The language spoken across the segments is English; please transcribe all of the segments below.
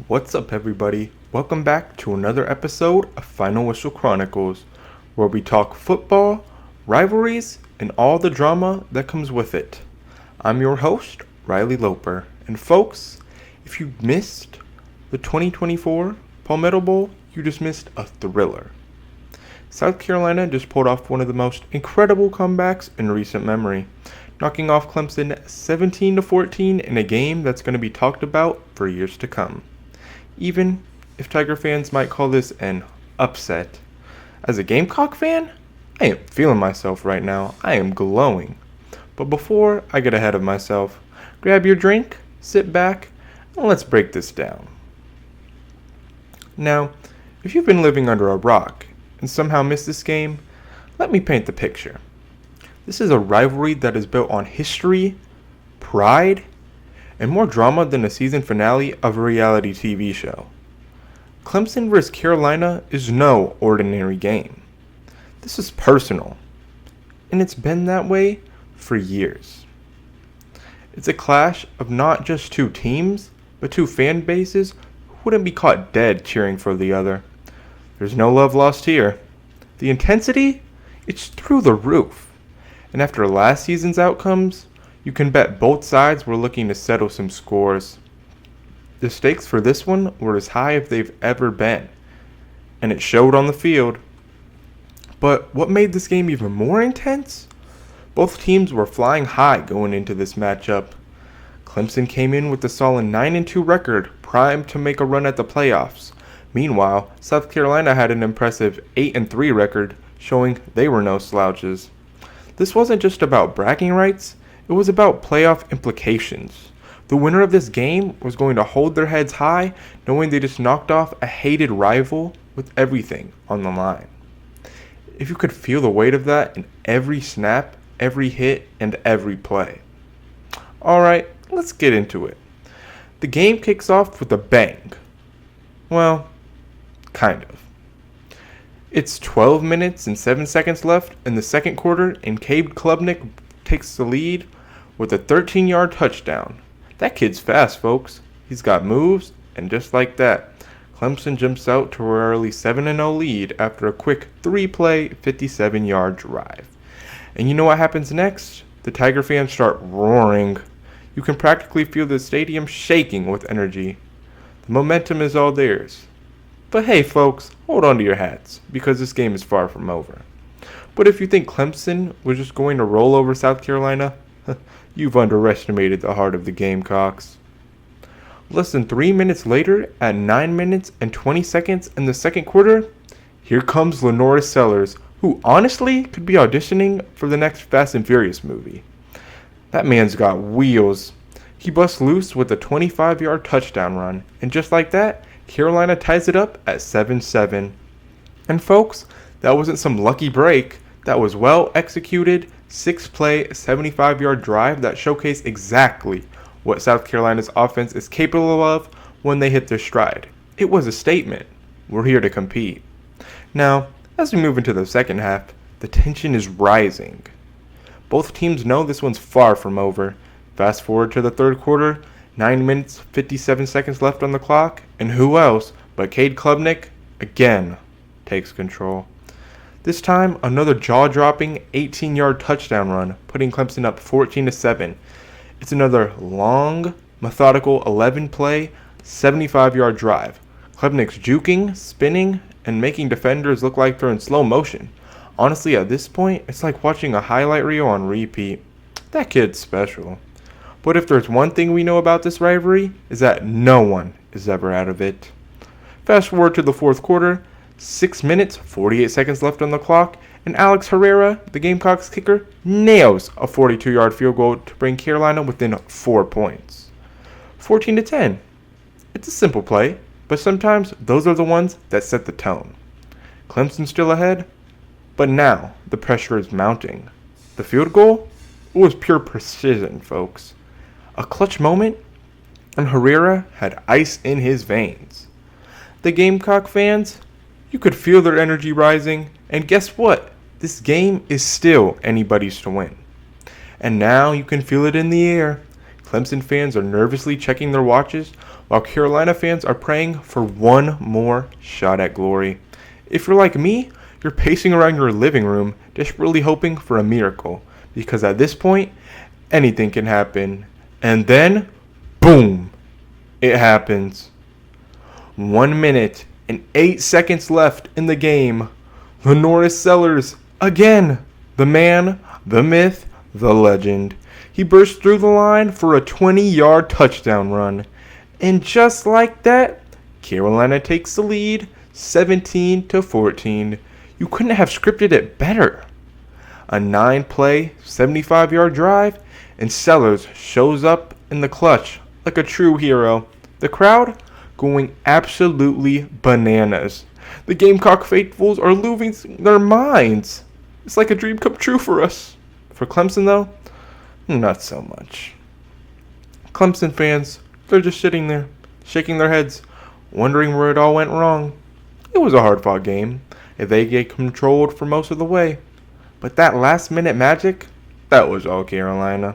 What's up, everybody? Welcome back to another episode of Final Whistle Chronicles, where we talk football, rivalries, and all the drama that comes with it. I'm your host, Riley Loper, and folks, if you missed the 2024 Palmetto Bowl, you just missed a thriller. South Carolina just pulled off one of the most incredible comebacks in recent memory, knocking off Clemson 17-14 in a game that's going to be talked about for years to come. Even if Tiger fans might call this an upset. As a Gamecock fan, I am feeling myself right now. I am glowing. But before I get ahead of myself, grab your drink, sit back, and let's break this down. Now, if you've been living under a rock and somehow missed this game, let me paint the picture. This is a rivalry that is built on history, pride, and more drama than a season finale of a reality TV show. Clemson vs. Carolina is no ordinary game. This is personal, and it's been that way for years. It's a clash of not just two teams, but two fan bases who wouldn't be caught dead cheering for the other. There's no love lost here. The intensity, it's through the roof. And after last season's outcomes, you can bet both sides were looking to settle some scores. The stakes for this one were as high as they've ever been, and it showed on the field. But what made this game even more intense? Both teams were flying high going into this matchup. Clemson came in with a solid 9-2 record, primed to make a run at the playoffs. Meanwhile, South Carolina had an impressive 8-3 record, showing they were no slouches. This wasn't just about bragging rights. It was about playoff implications. The winner of this game was going to hold their heads high, knowing they just knocked off a hated rival with everything on the line. If you could feel the weight of that in every snap, every hit, and every play. Alright, let's get into it. The game kicks off with a bang. Well, kind of. It's 12 minutes and 7 seconds left in the second quarter, and Cade Klubnik takes the lead with a 13-yard touchdown. That kid's fast, folks. He's got moves, and just like that, Clemson jumps out to an early 7-0 lead after a quick 3-play, 57-yard drive. And you know what happens next? The Tiger fans start roaring. You can practically feel the stadium shaking with energy. The momentum is all theirs. But hey, folks, hold on to your hats, because this game is far from over. But if you think Clemson was just going to roll over South Carolina, you've underestimated the heart of the Gamecocks. Less than 3 minutes later, at 9 minutes and 20 seconds in the second quarter, here comes Lenoris Sellers, who honestly could be auditioning for the next Fast and Furious movie. That man's got wheels. He busts loose with a 25-yard touchdown run, and just like that, Carolina ties it up at 7-7. And folks, that wasn't some lucky break. That was well executed, 6-play, 75-yard drive that showcased exactly what South Carolina's offense is capable of when they hit their stride. It was a statement. We're here to compete. Now, as we move into the second half, the tension is rising. Both teams know this one's far from over. Fast forward to the third quarter, 9 minutes, 57 seconds left on the clock, and who else but Cade Klubnik again takes control. This time, another jaw-dropping 18-yard touchdown run, putting Clemson up 14-7. It's another long, methodical 11-play, 75-yard drive. Klubnik's juking, spinning, and making defenders look like they're in slow motion. Honestly, at this point, it's like watching a highlight reel on repeat. That kid's special. But if there's one thing we know about this rivalry, is that no one is ever out of it. Fast forward to the fourth quarter, 6 minutes, 48 seconds left on the clock, and Alex Herrera, the Gamecocks kicker, nails a 42-yard field goal to bring Carolina within 4 points. 14-10. It's a simple play, but sometimes those are the ones that set the tone. Clemson's still ahead, but now the pressure is mounting. The field goal? It was pure precision, folks. A clutch moment, and Herrera had ice in his veins. The Gamecock fans, you could feel their energy rising, and guess what? This game is still anybody's to win. And now you can feel it in the air. Clemson fans are nervously checking their watches, while Carolina fans are praying for one more shot at glory. If you're like me, you're pacing around your living room, desperately hoping for a miracle, because at this point, anything can happen. And then, boom, it happens. 1 minute and 8 seconds left in the game. Lenoris Sellers, again, the man, the myth, the legend. He burst through the line for a 20-yard touchdown run. And just like that, Carolina takes the lead, 17-14. You couldn't have scripted it better. A 9-play, 75-yard drive, and Sellers shows up in the clutch like a true hero. The crowd going absolutely bananas. The Gamecock faithfuls are losing their minds. It's like a dream come true for us. For Clemson, though, not so much. Clemson fans, they're just sitting there, shaking their heads, wondering where it all went wrong. It was a hard-fought game, and they get controlled for most of the way. But that last-minute magic, that was all Carolina.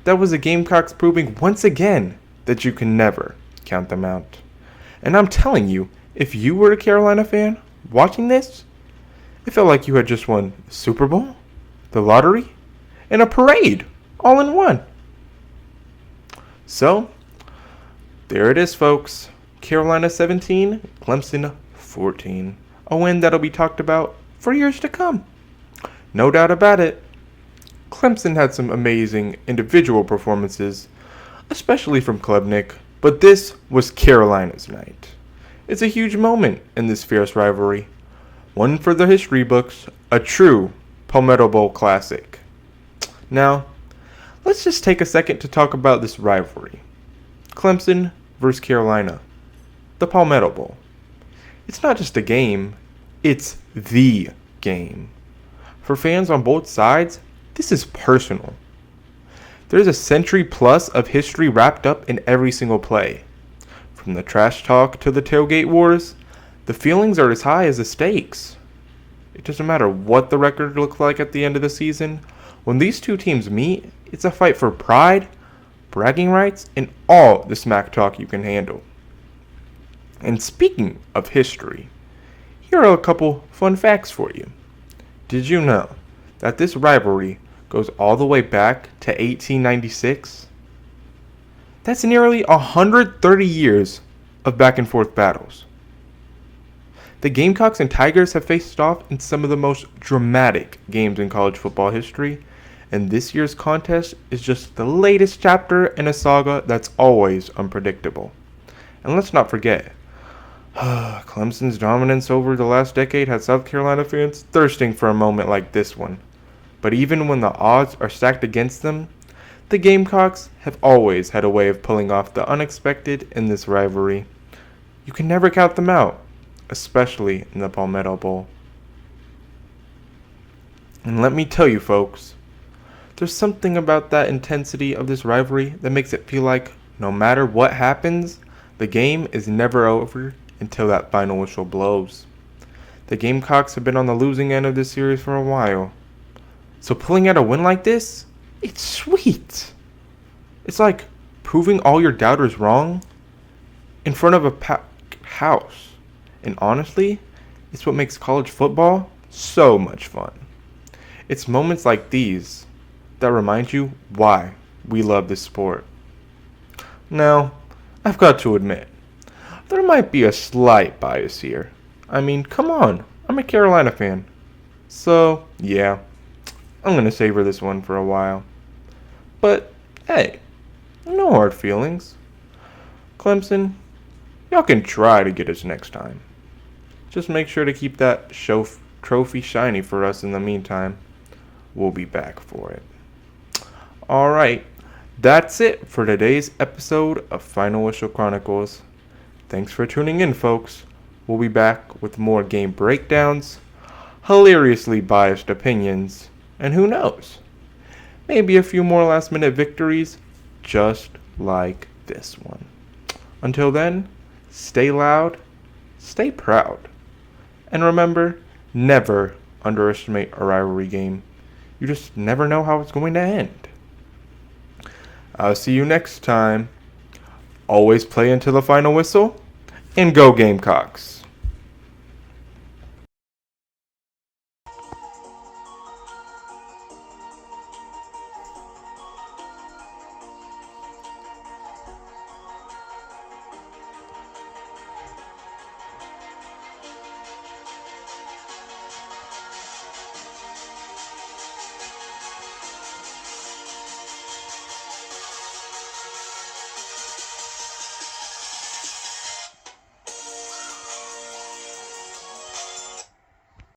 That was the Gamecocks proving once again that you can never count them out. And I'm telling you, if you were a Carolina fan watching this, it felt like you had just won the Super Bowl, the lottery, and a parade all in one. So, there it is, folks. Carolina 17, Clemson 14. A win that'll be talked about for years to come. No doubt about it. Clemson had some amazing individual performances, especially from Klubnik, but this was Carolina's night. It's a huge moment in this fierce rivalry. One for the history books, a true Palmetto Bowl classic. Now, let's just take a second to talk about this rivalry. Clemson versus Carolina. The Palmetto Bowl. It's not just a game, it's the game. For fans on both sides, this is personal. There's a century plus of history wrapped up in every single play. From the trash talk to the tailgate wars, the feelings are as high as the stakes. It doesn't matter what the record looks like at the end of the season. When these two teams meet, it's a fight for pride, bragging rights, and all the smack talk you can handle. And speaking of history, here are a couple fun facts for you. Did you know that this rivalry goes all the way back to 1896? That's nearly 130 years of back and forth battles. The Gamecocks and Tigers have faced off in some of the most dramatic games in college football history, and this year's contest is just the latest chapter in a saga that's always unpredictable. And let's not forget, Clemson's dominance over the last decade had South Carolina fans thirsting for a moment like this one. But even when the odds are stacked against them, the Gamecocks have always had a way of pulling off the unexpected in this rivalry. You can never count them out, especially in the Palmetto Bowl. And let me tell you, folks, there's something about that intensity of this rivalry that makes it feel like no matter what happens, the game is never over until that final whistle blows. The Gamecocks have been on the losing end of this series for a while. So pulling out a win like this, it's sweet. It's like proving all your doubters wrong in front of a packed house. And honestly, it's what makes college football so much fun. It's moments like these that remind you why we love this sport. Now, I've got to admit, there might be a slight bias here. I mean, come on, I'm a Carolina fan. So, yeah, I'm going to savor this one for a while. But, hey, no hard feelings. Clemson, y'all can try to get us next time. Just make sure to keep that trophy shiny for us in the meantime. We'll be back for it. Alright, that's it for today's episode of Final Whistle Chronicles. Thanks for tuning in, folks. We'll be back with more game breakdowns, hilariously biased opinions, and who knows, maybe a few more last-minute victories just like this one. Until then, stay loud, stay proud, and remember, never underestimate a rivalry game. You just never know how it's going to end. I'll see you next time. Always play until the final whistle, and go Gamecocks.